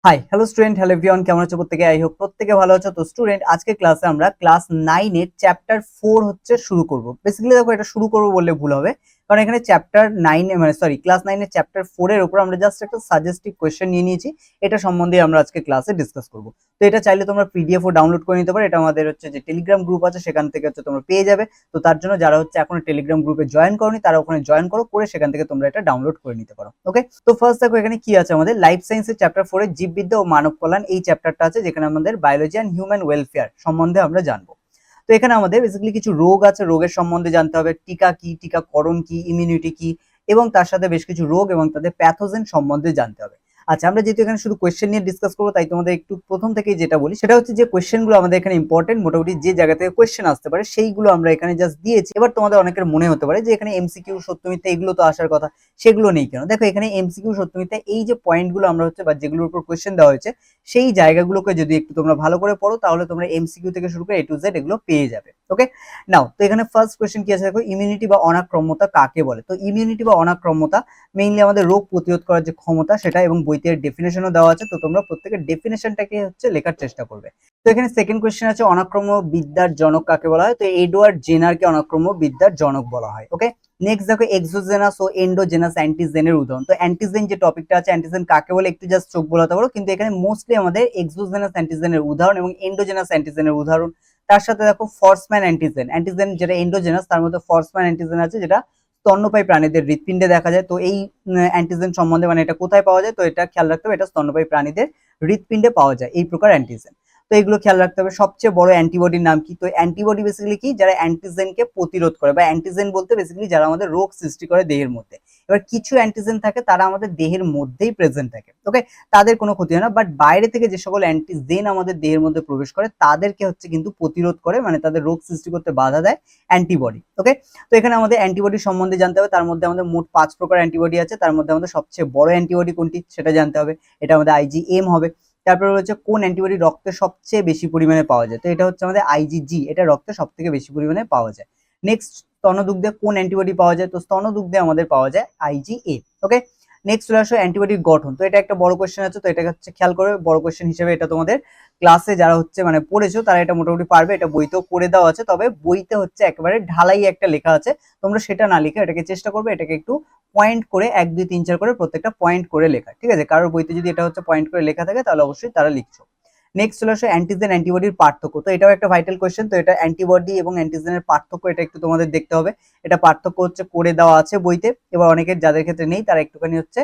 Hi hello student, hello everyone, কেমন আছো প্রত্যেকে? আই হোপ প্রত্যেকে ভালো আছো। তো স্টুডেন্ট, আজকে ক্লাসে আমরা ক্লাস 9 এর চ্যাপ্টার 4 হচ্ছে শুরু করব। বেসিক্যালি দেখো, এটা শুরু করব বললে ভুল হবে, কারণ এখানে চ্যাপ্টার 9 এ ক্লাস 9 এর চ্যাপ্টার 4 এর উপর আমরা জাস্ট একটা সাজেস্টিভ কোশ্চেন নিয়ে নিয়েছি। এটা সম্বন্ধে আমরা আজকে ক্লাসে ডিসকাস করব। তো এটা চাইলে তোমরা পিডিএফ ও ডাউনলোড করে নিতে পারো। এটা আমাদের হচ্ছে যে টেলিগ্রাম গ্রুপ আছে, সেখান থেকে হচ্ছে তোমরা পেয়ে যাবে। তো তার জন্য যারা হচ্ছে এখনো টেলিগ্রাম গ্রুপে জয়েন করোনি, তারা ওখানে জয়েন করে সেখান থেকে তোমরা এটা ডাউনলোড করে নিতে পারো। ওকে, তো ফার্স্ট দেখো এখানে কি আছে। আমাদের লাইফ সায়েন্সের চ্যাপ্টার 4 এর জীববিদ্যা ও মানব কল্যাণ এই চ্যাপ্টারটা আছে, যেখানে আমাদের বায়োলজি অ্যান্ড হিউম্যান ওয়েলফেয়ার সম্বন্ধে আমরা জানবো। তো এখানে আমাদের বেসিক্যালি কিছু রোগ আছে, রোগের সম্বন্ধে জানতে হবে, টিকা কি, টিকাকরণ কি, ইমিউনিটি কি, এবং তার সাথে বেশ কিছু রোগ এবং তাদের প্যাথোজেন সম্বন্ধে জানতে হবে। আচ্ছা, আমরা যেহেতু এখানে শুধু কোয়েশ্চেন নিয়ে ডিসকাস করবো, তাই তোমাদের একটু প্রথম থেকেই যেটা বলি সেটা হচ্ছে যে কোয়েশ্চেনগুলো আমাদের এখানে ইম্পর্টেন্ট। মোটামুটি যে জায়গা থেকে কোয়েশ্চেন আসতে পারে সেইগুলো আমরা এখানে জাস্ট দিয়েছি। এবার তোমাদের অনেকের মনে হতে পারে যে এখানে এমসিকিউ, সত্য মিথ্যা এগুলো তো আসার কথা, সেগুলো নেই কেন? দেখো, এখানে এমসিকিউ, সত্য মিথ্যা এই যে পয়েন্টগুলো আমরা হচ্ছে বা যেগুলোর উপর কোয়েশ্চেন দেওয়া হয়েছে, সেই জায়গাগুলোকে যদি একটু তোমরা ভালো করে পড়ো, তাহলে তোমরা এমসিকিউ থেকে শুরু করে এ টু জেড এগুলো পেয়ে যাবে। ওকে, নাও তো এখানে ফার্স্ট কোয়েশ্চেন কি আছে দেখো, ইমিউনিটি বা অনাক্রম্যতা কাকে বলে? তো ইমিউনিটি বা অনাক্রম্যতা মেইনলি আমাদের রোগ প্রতিরোধ করার যে ক্ষমতা সেটা, এবং বইতে ডেফিনেশনও দেওয়া আছে। তো তোমরা প্রত্যেকের ডেফিনেশনটাকে হচ্ছে লেখার চেষ্টা করবে। তো এখানে সেকেন্ড কোয়েশ্চেন আছে, অনাক্রম্য বিদ্যার জনক কাকে বলা হয়? তো এডওয়ার্ড জেনারকে অনাক্রম্য বিদ্যার জনক বলা হয়। ওকে, নেক্সট দেখো, এক্সোজেনাস ও এন্ডোজেনাস অ্যান্টিজেনের উদাহরণ। তো অ্যান্টিজেন যে টপিকটা আছে, অ্যান্টিজেন কাকে বলে একটু জাস্ট চোখ বোলাতে পারো, কিন্তু এখানে মোস্টলি আমাদের এক্সোজেনাস অ্যান্টিজেনের উদাহরণ এবং এন্ডোজেনাস অ্যান্টিজেনের উদাহরণ। তার সাথে দেখো ফর্সম্যান অ্যান্টিজেন, অ্যান্টিজেন যেটা এন্ডোজেনাস, তার মধ্যে ফর্সম্যান অ্যান্টিজেন আছে যেটা স্তন্যপায়ী প্রাণীদের হৃৎপিণ্ডে দেখা যায়। তো এই অ্যান্টিজেন সম্বন্ধে এটা কোথায় পাওয়া যায়, তো এটা খেয়াল রাখতে হবে, এটা স্তন্যপায়ী প্রাণীদের হৃৎপিণ্ডে পাওয়া যায় এই প্রকার অ্যান্টিজেন। তো এগুলো খেয়াল রাখতে হবে। সবচেয়ে বড় অ্যান্টিবডির নাম কি? তো অ্যান্টিবডি বেসিক্যালি কি, যারা অ্যান্টিজেনকে প্রতিরোধ করে, বা অ্যান্টিজেন বলতে বেসিক্যালি যারা আমাদের রোগ সৃষ্টি করে দেহের মধ্যে। এবার কিছু অ্যান্টিজেন থাকে, তারা আমাদের দেহের মধ্যেই প্রেজেন্ট থাকে। ওকে, তাদের কোনো ক্ষতি হয় না, বাট বাইরে থেকে যে সকল অ্যান্টিজেন আমাদের দেহের মধ্যে প্রবেশ করে তাদেরকে হচ্ছে কিন্তু প্রতিরোধ করে, তাদের রোগ সৃষ্টি করতে বাধা দেয় অ্যান্টিবডি। ওকে, তো এখানে আমাদের অ্যান্টিবডি সম্বন্ধে জানতে হবে। তার মধ্যে আমাদের মোট 5 প্রকার অ্যান্টিবডি আছে। তার মধ্যে আমাদের সবচেয়ে বড় অ্যান্টিবডি কোনটি সেটা জানতে হবে, এটা আমাদের আইজিএম হবে। তারপরে হচ্ছে কোন অ্যান্টিবডি রক্তে সবচেয়ে বেশি পরিমাণে পাওয়া যায়? তো এটা হচ্ছে আমাদের আইজিজি, এটা রক্তে সব থেকে বেশি পরিমাণে পাওয়া যায়। নেক্সট, স্তনদুগ্ধে কোন অ্যান্টিবডি পাওয়া যায়? তো স্তনদুগ্ধে আমাদের পাওয়া যায় আইজিএ। ওকে, নেক্সট চলে আসো অ্যান্টিবডির গঠন। তো এটা একটা বড় কোয়েশ্চেন আছে, তো এটা হচ্ছে খেয়াল করে বড় কোয়েশ্চেন হিসেবে এটা তোমাদের ক্লাসে যারা হচ্ছে পড়েছো তারা এটা মোটামুটি পারবে। এটা বইতেও করে দেওয়া আছে, তবে বইতে হচ্ছে একেবারে ঢালাই একটা লেখা আছে, তোমরা সেটা না লিখে এটাকে চেষ্টা করবে এটাকে একটু পয়েন্ট করে 1 2 3 4 করে প্রত্যেকটা পয়েন্ট করে লেখা, ঠিক আছে? কারোর বইতে যদি এটা হচ্ছে পয়েন্ট করে লেখা থাকে তাহলে অবশ্যই তারা লিখছো। নেক্সট চলে আসে অ্যান্টিজেন অ্যান্টিবডির পার্থক্য। তো এটাও একটা ভাইটাল কোয়েশ্চেন। তো এটা অ্যান্টিবডি এবং অ্যান্টিজেনের পার্থক্য, এটা একটু তোমাদের দেখতে হবে। এটা পার্থক্য হচ্ছে করে দেওয়া আছে বইতে। এবার অনেকের যাদের ক্ষেত্রে নেই, তারা একটুখানি হচ্ছে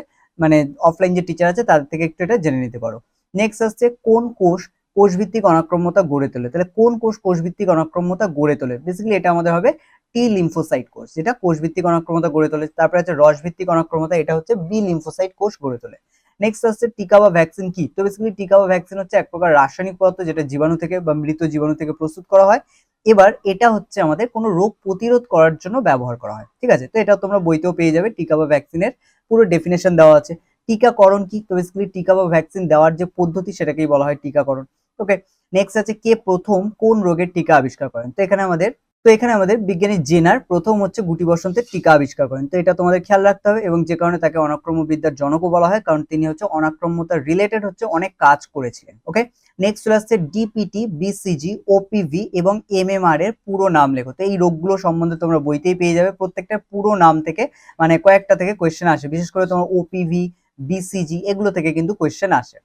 অফলাইন যে টিচার আছে তাদের থেকে একটু এটা জেনে নিতে পারো। নেক্সট আসছে কোন কোষ কোষভিত্তিক অনাক্রম্যতা গড়ে তোলে? তাহলে কোন কোষ কোষভিত্তিক অনাক্রম্যতা গড়ে তোলে? বেসিক্যালি এটা আমাদের হবে টি লিম্ফোসাইট কোষ, যেটা কোষভিত্তিক অনাক্রম্যতা গড়ে তোলে। তারপরে আছে রসভিত্তিক অনাক্রম্যতা, এটা হচ্ছে বি লিম্ফোসাইট কোষ গড়ে তোলে। নেক্সট আসছে টিকা বা ভ্যাকসিন কি? তো বেসিক্যালি টিকা বা ভ্যাকসিন হচ্ছে এক প্রকার রাসায়নিক পদার্থ, যেটা জীবাণু থেকে বা মৃত জীবাণু থেকে প্রস্তুত করা হয়। এবার এটা হচ্ছে আমাদের কোনো রোগ প্রতিরোধ করার জন্য ব্যবহার করা হয়, ঠিক আছে? তো এটা তোমরা বইতেও পেয়ে যাবে, টিকা বা ভ্যাকসিনের পুরো ডেফিনেশন দেওয়া আছে। টিকাকরণ কি? তো বেসিক্যালি টিকা বা ভ্যাকসিন দেওয়ার যে পদ্ধতি সেটাকেই বলা হয় টিকাকরণ। ওকে, নেক্সট আছে কে প্রথম কোন রোগের টিকা আবিষ্কার করেন? তো এখানে আমাদের বিজ্ঞানী জেনার প্রথম হচ্ছে গুটি বসন্তের টিকা আবিষ্কার করেন। তো এটা তোমাদের খেয়াল রাখতে হবে, এবং যে কারণে তাকে অনাক্রম্য বিদ্যার জনকও বলা হয়, কারণ তিনি হচ্ছে অনাক্রম্যতা রিলেটেড হচ্ছে অনেক কাজ করেছিলেন। ওকে, নেক্সট চলে আসছে ডিপিটি, বিসিজি, ওপিভি এবং এমএমআর এর পুরো নাম লেখো। তো এই রোগগুলো সম্বন্ধে তোমরা বইতেই পেয়ে যাবে, প্রত্যেকটা পুরো নাম থেকে কয়েকটা থেকে কোয়েশ্চেন আসে, বিশেষ করে তোমার ওপিভি, বিসিজি এগুলো থেকে কিন্তু কোয়েশ্চেন আসে।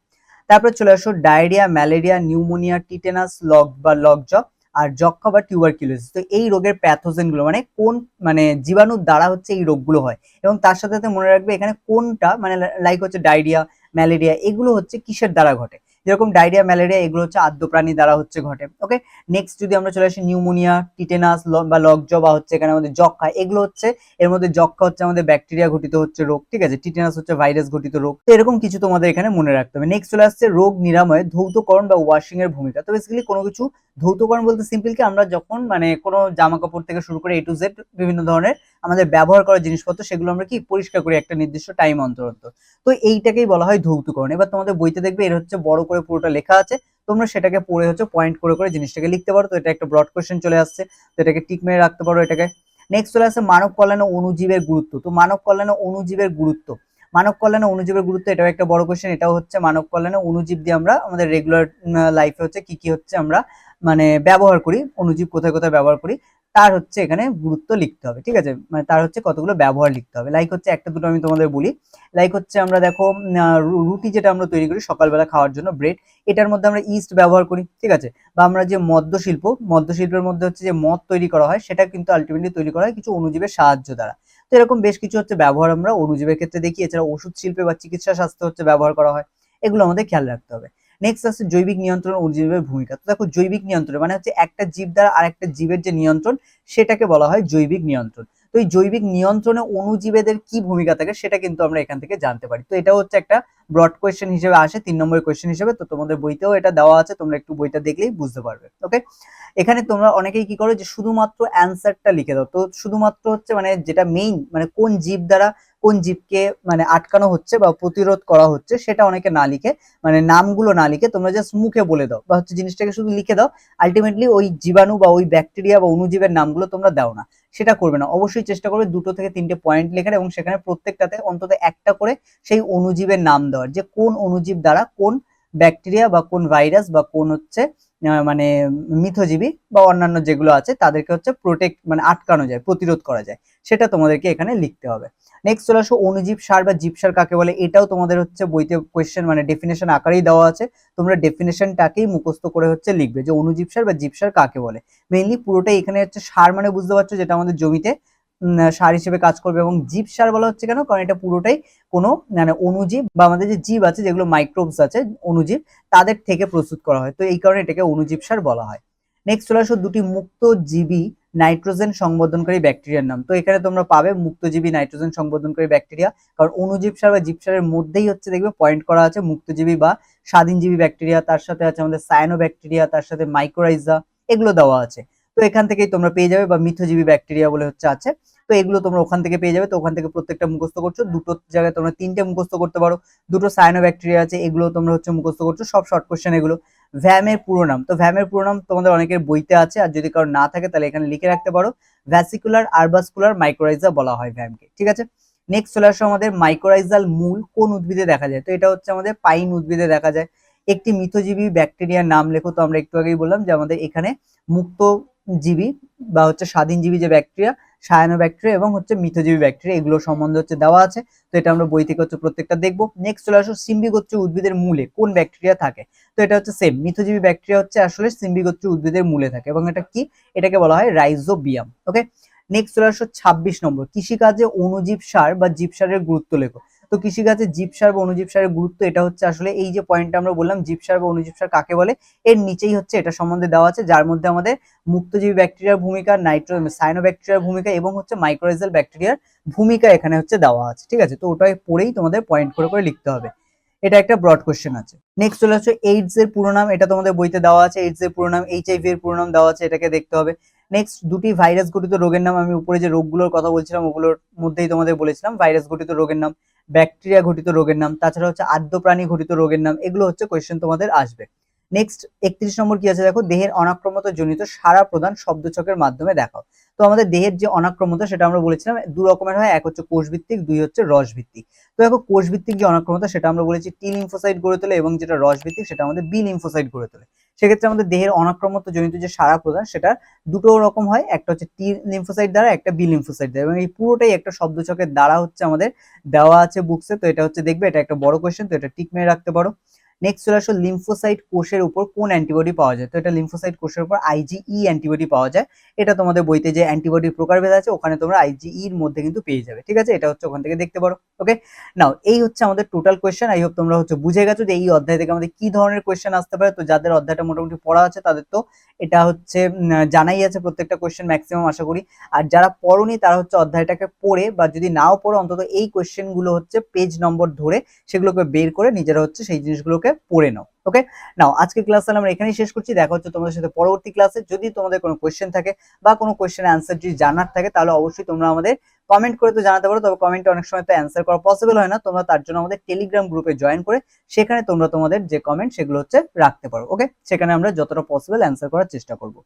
তারপরে চলে আসো ডায়রিয়া, ম্যালেরিয়া, নিউমোনিয়া, টিটেনাস, লকজ আর যক্ষা বা টিউবারকিউলোসিস। তো এই রোগের প্যাথোজেন গুলো কোন জীবাণুর দ্বারা হচ্ছে এই রোগগুলো হয়, এবং তার সাথে সাথে মনে রাখবে এখানে কোনটা লাইক হচ্ছে ডায়রিয়া, ম্যালেরিয়া এগুলো হচ্ছে কিসের দ্বারা ঘটে। যেরকম ডায়রিয়া, ম্যালেরিয়া এগুলো হচ্ছে আদ্য প্রাণী দ্বারা হচ্ছে ঘটে। ওকে, নেক্সট যদি আমরা চলে আসি নিউমোনিয়া, টিটেনাস বা লকজ বা হচ্ছে এখানে আমাদের যক্ষা, এগুলো হচ্ছে এর মধ্যে যক্ষা হচ্ছে আমাদের ব্যাকটেরিয়া ঘটিত হচ্ছে রোগ, ঠিক আছে? টিটেনাস হচ্ছে ভাইরাস ঘটিত রোগ। তো এরকম কিছু তোমাদের এখানে মনে রাখতে হবে। নেক্সট চলে আসছে রোগ নিরাময়ে ধৌতকরণ বা ওয়াশিং এর ভূমিকা। তো বেসিক্যালি কোনো কিছু ধৌতকরণ বলতে সিম্পল কি, আমরা যখন কোনো জামা কাপড় থেকে শুরু করে এ টু জেড বিভিন্ন ধরনের আমাদের ব্যবহার করা জিনিসপত্র, সেগুলো আমরা কি পরিষ্কার করি একটা নির্দিষ্ট টাইম অন্তর অন্তর। তো এইটাকেই বলা হয় ধৌতকরণ। এবার তোমাদের বইতে দেখবে এর হচ্ছে বড় করে পুরোটা লেখা আছে, তোমরা সেটাকে পড়ে হচ্ছে পয়েন্ট করে করে জিনিসটাকে লিখতে পারো। তো এটা একটা ব্রড কোশ্চেন চলে আসছে, তো এটাকে টিক মেরে রাখতে পারো এটাকে। নেক্সট চলে আসছে মানব কল্যাণে অণুজীবের গুরুত্ব। তো মানব কল্যাণে অণুজীবের গুরুত্ব মানব কল্যাণে অণুজীবের গুরুত্ব, এটাও একটা বড় কোশ্চেন। এটাও হচ্ছে মানব কল্যাণে অণুজীব দিয়ে আমরা আমাদের রেগুলার লাইফে হচ্ছে কি কি হচ্ছে আমরা মানে ব্যবহার করি, অণুজীব কোথায় কোথায় ব্যবহার করি, তার হচ্ছে এখানে গুরুত্ব লিখতে হবে। ঠিক আছে, মানে তার হচ্ছে কতগুলো ব্যবহার লিখতে হবে। লাইক হচ্ছে একটা দুটো আমি তোমাদের বলি। লাইক হচ্ছে আমরা দেখো রুটি যেটা আমরা তৈরি করি সকালবেলা খাওয়ার জন্য, ব্রেড, এটার মধ্যে আমরা ইস্ট ব্যবহার করি। ঠিক আছে, বা আমরা যে মদ্যশিল্পের মধ্যে হচ্ছে যে মদ তৈরি করা হয়, সেটা কিন্তু আলটিমেটলি তৈরি করা হয় কিছু অণুজীবের সাহায্য দ্বারা। তো এরকম বেশ কিছু হচ্ছে ব্যবহার আমরা অণুজীবের ক্ষেত্রে দেখি। এছাড়া ওষুধ শিল্পে বা চিকিৎসা স্বাস্থ্য হচ্ছে ব্যবহার করা হয়, এগুলো আমাদের খেয়াল রাখতে হবে। নেক্সট আছে জৈবিক নিয়ন্ত্রণ অণুজীবের ভূমিকা। তো দেখো জৈবিক নিয়ন্ত্রণ মানে হচ্ছে একটা জীব দ্বারা আরেকটা জীবের যে নিয়ন্ত্রণ, সেটাকে বলা হয় জৈবিক নিয়ন্ত্রণ। তো এই জৈবিক নিয়ন্ত্রণে অণুজীবেদের কি ভূমিকা থাকে সেটা কিন্তু আমরা এখান থেকে জানতে পারি। তো এটা হচ্ছে একটা ব্রড কোয়েশ্চেন হিসেবে আসে, 3 নম্বরের কোয়েশ্চেন হিসেবে। তো তোমাদের বইতেও এটা দেওয়া আছে, তোমরা একটু বইটা দেখলেই বুঝতে পারবে। ওকে, এখানে তোমরা অনেকেই কি করো যে শুধুমাত্র অ্যান্সারটা লিখে দাও। তো শুধুমাত্র হচ্ছে মানে যেটা মেইন মানে কোন জীব দ্বারা কোন জীবকে মানে আটকানো হচ্ছে বা প্রতিরোধ করা হচ্ছে, সেটা অনেকে না লিখে মানে নামগুলো না লিখে তোমরা জাস্ট মুখে বলে দাও বা হচ্ছে জিনিসটাকে শুধু লিখে দাও। আলটিমেটলি ওই জীবাণু বা ওই ব্যাকটেরিয়া বা অণুজীবের নামগুলো তোমরা দাও না, সেটা করবে না। অবশ্যই চেষ্টা করবে 2 থেকে 3টে পয়েন্ট লেখার এবং সেখানে প্রত্যেকটাতে অন্তত একটা করে সেই অণুজীবের নাম দেওয়ার, যে কোন অণুজীব দ্বারা কোন ব্যাকটেরিয়া বা কোন ভাইরাস বা কোন হচ্ছে মানে মিথজীবী বা অন্যান্য যেগুলো আছে তাদেরকে হচ্ছে প্রোটেক্ট মানে আটকানো যায়, প্রতিরোধ করা যায়, সেটা তোমাদেরকে এখানে লিখতে হবে। নেক্সট চলে আসো অণুজীব সার বা জীবসার কাকে বলে। এটাও তোমাদের হচ্ছে বইতে কোয়েশ্চেন মানে ডেফিনেশন আকারেই দেওয়া আছে, তোমরা ডেফিনেশনটাকেই মুখস্থ করে হচ্ছে লিখবে যে অণুজীব সার বা জীবসার কাকে বলে। মেইনলি পুরোটাই এখানে হচ্ছে সার মানে বুঝতে পারছো যেটা আমাদের জমিতে সার হিসেবে কাজ করবে, এবং জীব সার বলা হচ্ছে কেন, কারণ এটা পুরোটাই কোনো মানে অণুজীব বা আমাদের যে জীব আছে যেগুলো মাইক্রোবস আছে অণুজীব, তাদের থেকে প্রস্তুত করা হয়, তো এই কারণে এটাকে অণুজীব সার বলা হয়। নেক্সট চলে আসো দুটি মুক্তজীবী নাইট্রোজেন সংবর্ধনকারী ব্যাকটেরিয়ার নাম। তো এখানে তোমরা পাবে মুক্তজীবী নাইট্রোজেন সংবর্ধনকারী ব্যাকটেরিয়া, কারণ অণুজীব সার বা জীব সারের মধ্যেই হচ্ছে দেখবে পয়েন্ট করা আছে মুক্তজীবী বা স্বাধীনজীবী ব্যাকটেরিয়া, তার সাথে আছে আমাদের সায়ানো ব্যাকটেরিয়া, তার সাথে মাইক্রোরাইজা, এগুলো দেওয়া আছে। তো এখান থেকেই তোমরা পেয়ে যাবে, বা মিথজীবী ব্যাকটেরিয়া বলে হচ্ছে আছে। তো এগুলো তোমরা ওখান থেকে পেয়ে যাবে। তো ওখান থেকে প্রত্যেকটা মুখস্থ করছো, দুটো জায়গায় তোমরা 3টে মুখস্থ করতে পারো। দুটো সায়ানো ব্যাকটেরিয়া আছে, এগুলো তোমরা হচ্ছে মুখস্থ করছো, সব শর্ট কোশ্চেন এগুলো। ভ্যামের পুরো নাম, তো ভ্যামের পুরো নাম তোমাদের অনেকের বইতে আছে, আর যদি কারো না থাকে তাহলে এখানে লিখে রাখতে পারো। ভ্যাসিকুলার আরবাসকুলার মাইক্রোরাইজা বলা হয় ভ্যামকে। ঠিক আছে, নেক্সট চলে আসো আমাদের মাইক্রোরাইজাল মূল কোন উদ্ভিদে দেখা যায়। তো এটা হচ্ছে আমাদের পাইন উদ্ভিদে দেখা যায়। একটি মিথজীবী ব্যাকটেরিয়ার নাম লেখো। তো আমরা একটু আগেই বললাম যে আমাদের এখানে মুক্তজীবী বা হচ্ছে স্বাধীনজীবী যে ব্যাকটেরিয়া, সায়ানো ব্যাকটেরিয়া এবং হচ্ছে মিথজীবী ব্যাকটেরিয়া, এগুলো সম্বন্ধে হচ্ছে দেওয়া আছে। তো এটা আমরা বই থেকে হচ্ছে প্রত্যেকটা দেখবো। নেক্সট চলে আসো সিম্বিগোত্রী উদ্ভিদের মূলে কোন ব্যাকটেরিয়া থাকে। তো এটা হচ্ছে সেম, মিথজীবী ব্যাকটেরিয়া হচ্ছে আসলে সিম্বিগোত্রী উদ্ভিদের মূলে থাকে, এবং এটা কি, এটাকে বলা হয় রাইজোবিয়াম। ওকে, নেক্সট চলে আসো 26 নম্বর, কৃষিকাজে অণুজীব সার বা জীব সারের গুরুত্ব লেখো। তো কৃষিকাজে জীব সার বা অণুজীব সারের গুরুত্ব, এটা হচ্ছে আসলে এই যে পয়েন্টটা আমরা বললাম জীব সার বা অণুজীব সার কাকে বলে, এর নিচেই হচ্ছে এটা সম্বন্ধে দেওয়া আছে, যার মধ্যে আমাদের মুক্তজীবী ব্যাকটেরিয়ার ভূমিকা, সায়ানো ব্যাকটেরিয়ার ভূমিকা এবং হচ্ছে মাইক্রোরাইজাল ব্যাকটেরিয়ার ভূমিকা এখানে হচ্ছে দেওয়া আছে। ঠিক আছে, তো ওটাই পড়েই তোমাদের পয়েন্ট করে করে লিখতে হবে। এটা একটা ব্রড কোশ্চেন আছে। নেক্সট চলে আসছে এইডস এর পুরো নাম, এটা তোমাদের বইতে দেওয়া আছে। এইডস এর পুরো নাম, এইচআইভি এর পুরো নাম দেওয়া আছে, এটাকে দেখতে হবে। নেক্সট দুটি ভাইরাস ঘটিত রোগের নাম, আমি উপরে যে রোগগুলোর কথা বলছিলাম ওগুলোর মধ্যেই তোমাদের বলেছিলাম ভাইরাস ঘটিত রোগের নাম, ব্যাকটেরিয়া ঘটিত রোগের নাম, তাছাড়া হচ্ছে আদ্য প্রাণী ঘটিত রোগের নাম, এগুলো হচ্ছে কোয়েশ্চেন তোমাদের আসবে। নেক্সট 31 নম্বর কি আছে দেখো, দেহের অনাক্রমতা জনিত সারা প্রদান শব্দছকের মাধ্যমে দেখাও। তো আমাদের দেহের যে অনাক্রমতা সেটা আমরা বলেছিলাম দু রকমের হয়, এক হচ্ছে কোষ ভিত্তিক, দুই হচ্ছে রস ভিত্তিক। তো দেখো কোষ ভিত্তিক যে অনাক্রমতা সেটা আমরা বলেছি টি লিম্ফোসাইট গড়ে তোলে, এবং যেটা রস ভিত্তিক সেটা আমাদের বি লিম্ফোসাইট গড়ে তোলে। সেক্ষেত্রে আমাদের দেহের অনাক্রমতা জনিত যে সারা প্রদান সেটা দুটো রকম হয়, একটা হচ্ছে টি লিম্ফোসাইট দ্বারা, একটা বি লিম্ফোসাইট দ্বারা, এবং এই পুরোটাই একটা শব্দছকের দ্বারা হচ্ছে আমাদের দেওয়া আছে বুকসে। তো এটা হচ্ছে দেখবে, এটা একটা বড় কোয়েশ্চেন, তো এটা টিক মেরে রাখতে পারো। নেক্সট চলে আসো লিম্ফোসাইট কোষের উপর কোন অ্যান্টিবডি পাওয়া যায়। তো এটা লিম্ফোসাইট কোষের উপর আইজিই অ্যান্টিবডি পাওয়া যায়। এটা তোমাদের বইতে যে অ্যান্টিবডির প্রকারভেদ আছে ওখানে তোমরা আইজিই এর মধ্যে কিন্তু পেয়ে যাবে। ঠিক আছে, এটা হচ্ছে ওখান থেকে দেখতে পারো। ওকে, নাও এই হচ্ছে আমাদের টোটাল কোয়েশ্চেন। আই হোপ তোমরা হচ্ছে বুঝে গেছো যে এই অধ্যায় থেকে আমাদের কি ধরনের কোয়েশ্চেন আসতে পারে। তো যাদের অধ্যায়টা মোটামুটি পড়া আছে তাদের তো এটা হচ্ছে জানাই আছে প্রত্যেকটা কোয়েশ্চেন ম্যাক্সিমাম আশা করি। আর যারা পড়োনি তারা হচ্ছে অধ্যায়টাকে পড়ে, বা যদি নাও পড়ো অন্তত এই কোয়েশ্চেন গুলো হচ্ছে পেজ নম্বর ধরে সেগুলোকে বের করে নিজেরা হচ্ছে সেই জিনিসগুলোকে পড়ে নাও। ওকে, নাও আজকে ক্লাস আমরা এখানেই শেষ করছি। দেখা হচ্ছে তোমাদের সাথে পরবর্তী ক্লাসে। যদি তোমাদের কোনো কোয়েশ্চেন থাকে বা কোনো কোয়েশ্চেনের অ্যান্সার যদি জানার থাকে তাহলে অবশ্যই তোমরা আমাদের কমেন্ট করে তো জানাতে পারো, তবে কমেন্টে অনেক সময় তো অ্যান্সার করা পসিবল হয় না। তোমরা তার জন্য আমাদের টেলিগ্রাম গ্রুপে জয়েন করে সেখানে তোমরা তোমাদের যে কমেন্ট সেগুলো হচ্ছে রাখতে পারো। ওকে, সেখানে আমরা যতটা পসিবল অ্যান্সার করার চেষ্টা করবো।